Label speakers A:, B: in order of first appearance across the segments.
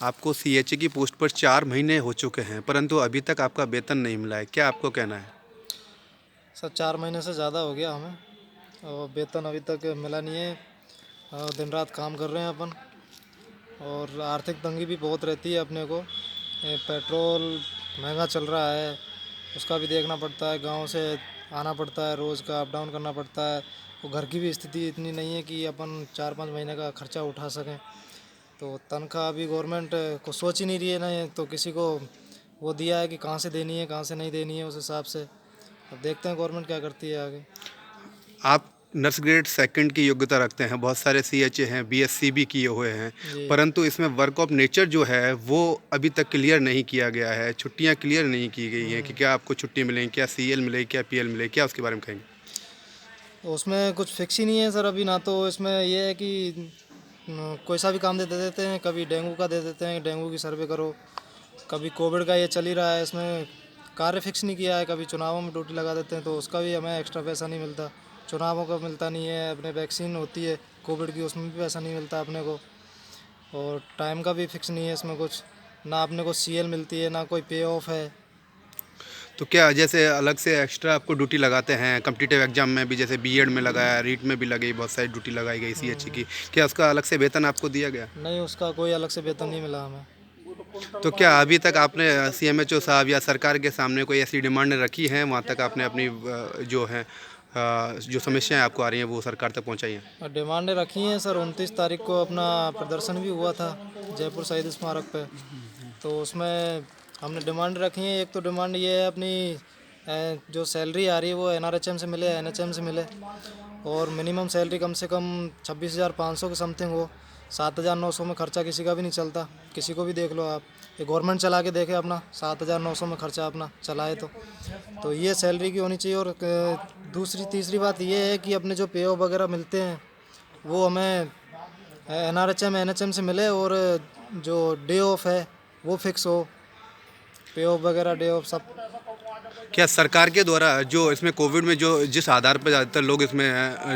A: आपको सीएचए की पोस्ट पर 4 महीने हो चुके हैं, परंतु अभी तक आपका वेतन नहीं मिला है। क्या आपको कहना है?
B: सर 4 महीने से ज़्यादा हो गया हमें और वेतन अभी तक मिला नहीं है। और दिन रात काम कर रहे हैं अपन और आर्थिक तंगी भी बहुत रहती है अपने को। पेट्रोल महंगा चल रहा है, उसका भी देखना पड़ता है। गांव से आना पड़ता है, रोज़ का अप डाउन करना पड़ता है। वो घर की भी स्थिति इतनी नहीं है कि अपन 4-5 महीने का खर्चा उठा सकें। तो तनख्वाह अभी गवर्नमेंट को सोच ही नहीं रही है ना, ये तो किसी को वो दिया है कि कहाँ से देनी है कहाँ से नहीं देनी है, उस हिसाब से अब देखते हैं गवर्नमेंट क्या करती है आगे।
A: आप नर्स ग्रेड सेकंड की योग्यता रखते हैं, बहुत सारे सीएचए हैं, बीएससी भी किए हुए हैं,
B: जी।
A: परंतु इसमें वर्क ऑफ नेचर जो है वो अभी तक क्लियर नहीं किया गया है, छुट्टियां क्लियर नहीं की गई हैं कि क्या आपको छुट्टी मिलेगी, क्या सीएल मिलेगी, क्या पीएल मिलेगी, क्या उसके बारे में कहेंगे?
B: तो उसमें कुछ फिक्स ही नहीं है सर अभी। ना तो इसमें ये है कि कोई सा भी काम दे देते हैं। कभी डेंगू का दे देते हैं, डेंगू की सर्वे करो। कभी कोविड का ये चल ही रहा है, इसमें कार्य फिक्स नहीं किया है। कभी चुनावों में ड्यूटी लगा देते हैं तो उसका भी हमें एक्स्ट्रा पैसा नहीं मिलता। चुनावों का मिलता नहीं है। अपने वैक्सीन होती है कोविड की, उसमें भी पैसा नहीं मिलता अपने को। और टाइम का भी फिक्स नहीं है इसमें कुछ। ना अपने को सीएल मिलती है, ना कोई पे ऑफ है।
A: तो क्या जैसे अलग से एक्स्ट्रा आपको ड्यूटी लगाते हैं कॉम्पिटिटिव एग्जाम में भी, जैसे बीएड में लगाया, रीट में भी लगी, बहुत सारी ड्यूटी लगाई गई सीएचए की, क्या उसका अलग से वेतन आपको दिया गया?
B: नहीं, उसका कोई अलग से वेतन नहीं मिला हमें।
A: तो क्या अभी तक आपने सीएमएचओ साहब या सरकार के सामने कोई ऐसी डिमांड रखी है, वहाँ तक आपने अपनी जो है जो समस्याएं आपको आ रही हैं वो सरकार तक पहुँचाई हैं?
B: और डिमांडें रखी हैं सर। 29 तारीख को अपना प्रदर्शन भी हुआ था जयपुर शहीद स्मारक पे। तो उसमें हमने डिमांड रखी है। एक तो डिमांड ये है अपनी, जो सैलरी आ रही है वो एनआरएचएम से मिले, एनएचएम से मिले। और मिनिमम सैलरी कम से कम 26,500 के समथिंग हो। 7,900 में खर्चा किसी का भी नहीं चलता। किसी को भी देख लो आप, ये गवर्नमेंट चला के देखे अपना 7,900 में खर्चा अपना चलाए तो ये सैलरी की होनी चाहिए। और दूसरी तीसरी बात ये है कि अपने जो पे ऑफ वगैरह मिलते हैं वो हमें एनआरएचएम एनएचएम से मिले। और जो डे ऑफ है वो फिक्स हो, पे ऑफ वगैरह डे ऑफ सब।
A: क्या सरकार के द्वारा जो इसमें कोविड में जो जिस आधार पर ज़्यादातर लोग इसमें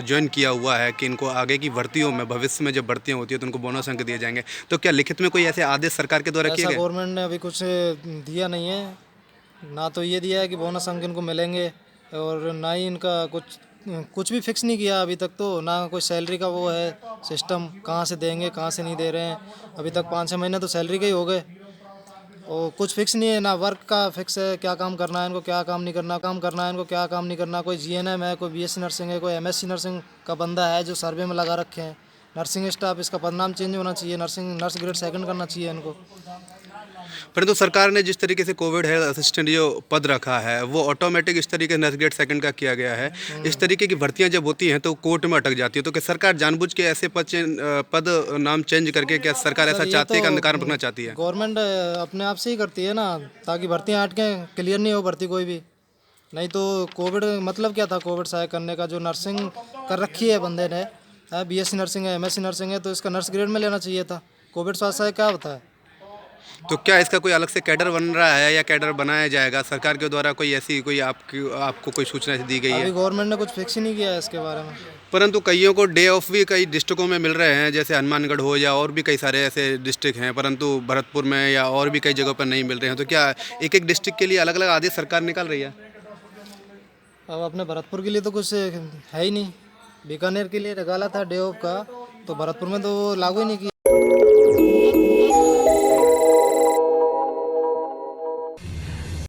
A: ज्वाइन किया हुआ है कि इनको आगे की भर्तियों में, भविष्य में जब भर्तियां होती है तो उनको बोनस अंक दिए जाएंगे, तो क्या लिखित में कोई ऐसे आदेश सरकार के द्वारा किए
B: ऐसा
A: गए?
B: गवर्नमेंट ने अभी कुछ दिया नहीं है। ना तो ये दिया है कि बोनस अंक इनको मिलेंगे, और ना ही इनका कुछ कुछ भी फिक्स नहीं किया अभी तक। तो ना कोई सैलरी का वो है सिस्टम, कहाँ से देंगे कहाँ से नहीं दे रहे हैं। अभी तक 5-6 महीने तो सैलरी के ही हो गए और कुछ फिक्स नहीं है। ना वर्क का फिक्स है, क्या काम करना है इनको, क्या काम नहीं करना, काम करना है इनको, क्या काम नहीं करना। कोई जीएनएम है, कोई बीएससी नर्सिंग है, कोई एमएससी नर्सिंग का बंदा है जो सर्वे में लगा रखे हैं। नर्सिंग स्टाफ, इसका पदनाम चेंज होना चाहिए। नर्स ग्रेड सेकंड करना चाहिए इनको।
A: परंतु सरकार ने जिस तरीके से कोविड हेल्थ असिस्टेंट जो पद रखा है वो ऑटोमेटिक इस तरीके नर्स ग्रेड सेकंड का किया गया है। इस तरीके की भर्तियां जब होती हैं तो कोर्ट में अटक जाती है, तो क्या सरकार जानबूझ के ऐसे पद नाम चेंज करके, क्या सरकार
B: सर
A: ऐसा
B: ये
A: चाहती
B: तो
A: है कि अंधकार में रखना चाहती है?
B: गवर्नमेंट अपने आप से ही करती है ना, ताकि भर्तियाँ अटकें, क्लियर नहीं हो भर्ती कोई भी। नहीं तो कोविड मतलब क्या था, कोविड सहायक करने का। जो नर्सिंग कर रखी है बंदे ने, बीएससी नर्सिंग है, एमएससी नर्सिंग है, तो इसका नर्स ग्रेड में लेना चाहिए था। कोविड स्वास्थ्य सहायक क्या होता है?
A: तो क्या इसका कोई अलग से कैडर बन रहा है या कैडर बनाया जाएगा सरकार के द्वारा? कोई ऐसी कोई आपको कोई सूचना दी गई है?
B: अभी गवर्नमेंट ने कुछ फिक्स ही नहीं किया है इसके बारे में।
A: परंतु कईयों को डे ऑफ भी कई डिस्ट्रिक्टों में मिल रहे हैं, जैसे हनुमानगढ़ हो या और भी कई सारे ऐसे डिस्ट्रिक्ट हैं, परंतु भरतपुर में या और भी कई जगहों पर नहीं मिल रहे हैं। तो क्या एक एक डिस्ट्रिक्ट के लिए अलग अलग आदेश सरकार निकाल रही है?
B: अब अपने भरतपुर के लिए तो कुछ है ही नहीं। बीकानेर के लिए निकाला था डे ऑफ का, तो भरतपुर में तो लागू ही नहीं किया।